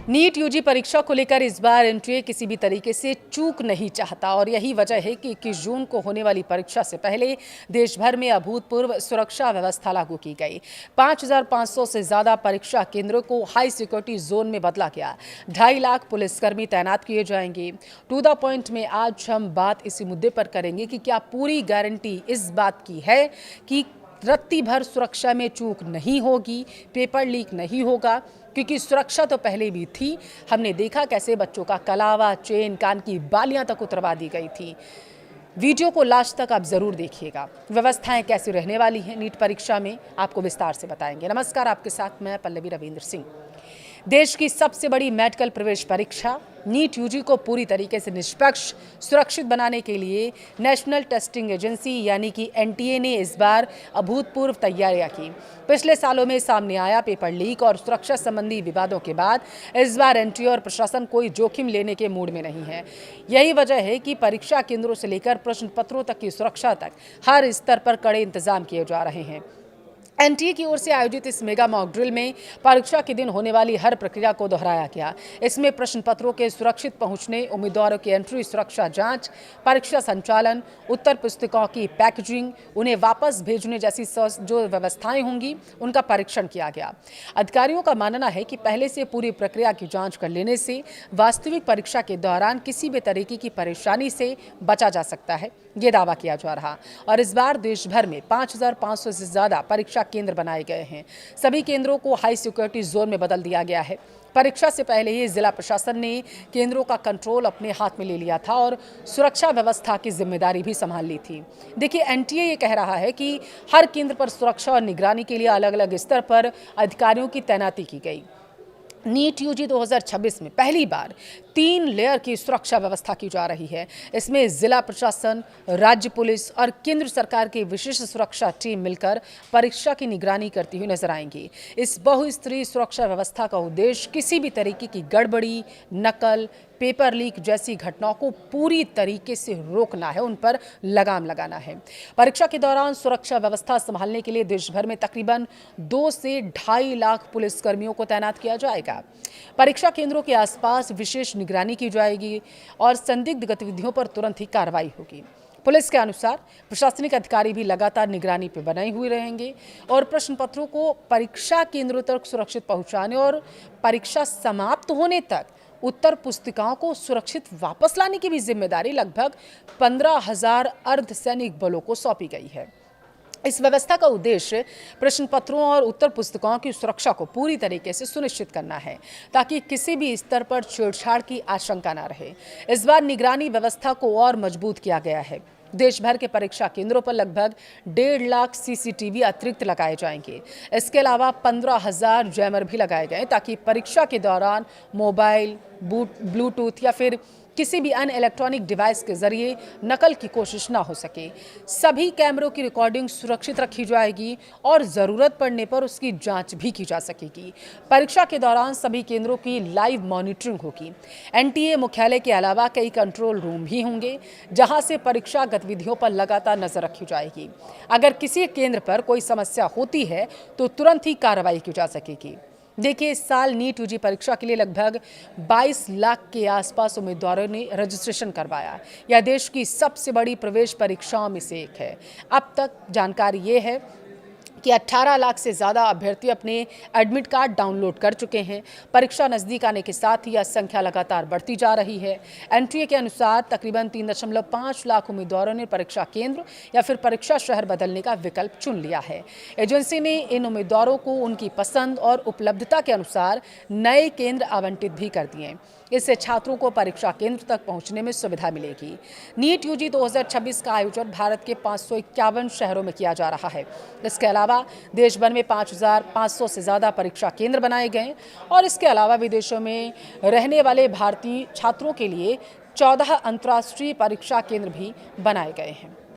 NEET UG परीक्षा को लेकर इस बार एनटीए किसी भी तरीके से चूक नहीं चाहता और यही वजह है कि 21 जून को होने वाली परीक्षा से पहले देश भर में अभूतपूर्व सुरक्षा व्यवस्था लागू की गई। 5,500 से ज्यादा परीक्षा केंद्रों को हाई सिक्योरिटी जोन में बदला गया। 2.5 लाख पुलिसकर्मी तैनात किए जाएंगे। टू द पॉइंट में आज हम बात इसी मुद्दे पर करेंगे कि क्या पूरी गारंटी इस बात की है कि रत्ती भर सुरक्षा में चूक नहीं होगी, पेपर लीक नहीं होगा, क्योंकि सुरक्षा तो पहले भी थी। हमने देखा कैसे बच्चों का कलावा, चेन, कान की बालियां तक उतरवा दी गई थी। वीडियो को लास्ट तक आप जरूर देखिएगा। व्यवस्थाएं कैसी रहने वाली हैं नीट परीक्षा में, आपको विस्तार से बताएंगे। नमस्कार, आपके साथ मैं पल्लवी रविंद्र सिंह। देश की सबसे बड़ी मेडिकल प्रवेश परीक्षा नीट यूजी को पूरी तरीके से निष्पक्ष, सुरक्षित बनाने के लिए नेशनल टेस्टिंग एजेंसी यानी कि एनटीए ने इस बार अभूतपूर्व तैयारियां की। पिछले सालों में सामने आया पेपर लीक और सुरक्षा संबंधी विवादों के बाद इस बार एनटीए और प्रशासन कोई जोखिम लेने के मूड में नहीं है। यही वजह है कि परीक्षा केंद्रों से लेकर प्रश्न पत्रों तक की सुरक्षा तक हर स्तर पर कड़े इंतजाम किए जा रहे हैं। एनटीए की ओर से आयोजित इस मेगा मॉक ड्रिल में परीक्षा के दिन होने वाली हर प्रक्रिया को दोहराया गया। इसमें प्रश्न पत्रों के सुरक्षित पहुंचने, उम्मीदवारों की एंट्री सुरक्षा जांच, परीक्षा संचालन, उत्तर पुस्तिकाओं की पैकेजिंग, उन्हें वापस भेजने जैसी जो व्यवस्थाएं होंगी उनका परीक्षण किया गया। अधिकारियों का मानना है कि पहले से पूरी प्रक्रिया की जाँच कर लेने से वास्तविक परीक्षा के दौरान किसी भी तरीके की परेशानी से बचा जा सकता है, ये दावा किया जा रहा। और इस बार देश भर में 5,500 से ज्यादा परीक्षा केंद्र बनाए गए हैं। सभी केंद्रों को हाई सिक्योरिटी जोन में बदल दिया गया है। परीक्षा से पहले ही जिला प्रशासन ने केंद्रों का कंट्रोल अपने हाथ में ले लिया था और सुरक्षा व्यवस्था की जिम्मेदारी भी संभाल ली थी। देखिए, एनटीए ये कह रहा है कि हर केंद्र पर सुरक्षा और निगरानी के लिए अलग अलग स्तर पर अधिकारियों की तैनाती की गई। नीट यूजी 2026 में पहली बार 3 लेयर की सुरक्षा व्यवस्था की जा रही है। इसमें जिला प्रशासन, राज्य पुलिस और केंद्र सरकार की विशेष सुरक्षा टीम मिलकर परीक्षा की निगरानी करती हुई नजर आएंगी। इस बहुस्तरीय सुरक्षा व्यवस्था का उद्देश्य किसी भी तरीके की गड़बड़ी, नकल, पेपर लीक जैसी घटनाओं को पूरी तरीके से रोकना है, उन पर लगाम लगाना है। परीक्षा के दौरान सुरक्षा व्यवस्था संभालने के लिए देश भर में तकरीबन 2 से 2.5 लाख पुलिसकर्मियों को तैनात किया जाएगा। परीक्षा केंद्रों के आसपास विशेष निगरानी की जाएगी और संदिग्ध गतिविधियों पर तुरंत ही कार्रवाई होगी। पुलिस के अनुसार प्रशासनिक अधिकारी भी लगातार निगरानी पर बने हुए रहेंगे और प्रश्न पत्रों को परीक्षा केंद्रों तक सुरक्षित पहुंचाने और परीक्षा समाप्त होने तक उत्तर पुस्तिकाओं को सुरक्षित वापस लाने की भी जिम्मेदारी लगभग 15,000 अर्धसैनिक बलों को सौंपी गई है। इस व्यवस्था का उद्देश्य प्रश्न पत्रों और उत्तर पुस्तिकाओं की सुरक्षा को पूरी तरीके से सुनिश्चित करना है, ताकि किसी भी स्तर पर छेड़छाड़ की आशंका न रहे। इस बार निगरानी व्यवस्था को और मजबूत किया गया है। देश भर के परीक्षा केंद्रों पर लगभग 1.5 लाख सीसीटीवी अतिरिक्त लगाए जाएंगे। इसके अलावा 15,000 जैमर भी लगाए गए ताकि परीक्षा के दौरान मोबाइल, ब्लूटूथ या फिर किसी भी अन्य इलेक्ट्रॉनिक डिवाइस के जरिए नकल की कोशिश ना हो सके। सभी कैमरों की रिकॉर्डिंग सुरक्षित रखी जाएगी और जरूरत पड़ने पर उसकी जांच भी की जा सकेगी। परीक्षा के दौरान सभी केंद्रों की लाइव मॉनिटरिंग होगी। एनटीए मुख्यालय के अलावा कई कंट्रोल रूम भी होंगे, जहां से परीक्षा गतिविधियों पर लगातार नजर रखी जाएगी। अगर किसी केंद्र पर कोई समस्या होती है तो तुरंत ही कार्रवाई की जा सकेगी। देखिए, इस साल नीट यूजी परीक्षा के लिए लगभग 22 लाख के आसपास उम्मीदवारों ने रजिस्ट्रेशन करवाया। यह देश की सबसे बड़ी प्रवेश परीक्षाओं में से एक है। अब तक जानकारी ये है कि 18 लाख से ज़्यादा अभ्यर्थी अपने एडमिट कार्ड डाउनलोड कर चुके हैं। परीक्षा नज़दीक आने के साथ ही यह संख्या लगातार बढ़ती जा रही है। एनटीए के अनुसार तकरीबन 3.5 लाख उम्मीदवारों ने परीक्षा केंद्र या फिर परीक्षा शहर बदलने का विकल्प चुन लिया है। एजेंसी ने इन उम्मीदवारों को उनकी पसंद और उपलब्धता के अनुसार नए केंद्र आवंटित भी कर दिए। इससे छात्रों को परीक्षा केंद्र तक पहुंचने में सुविधा मिलेगी। नीट यूजी 2026 का आयोजन भारत के 551 शहरों में किया जा रहा है। इसके अलावा देश भर में 5,500 से ज़्यादा परीक्षा केंद्र बनाए गए और इसके अलावा विदेशों में रहने वाले भारतीय छात्रों के लिए 14 अंतर्राष्ट्रीय परीक्षा केंद्र भी बनाए गए हैं।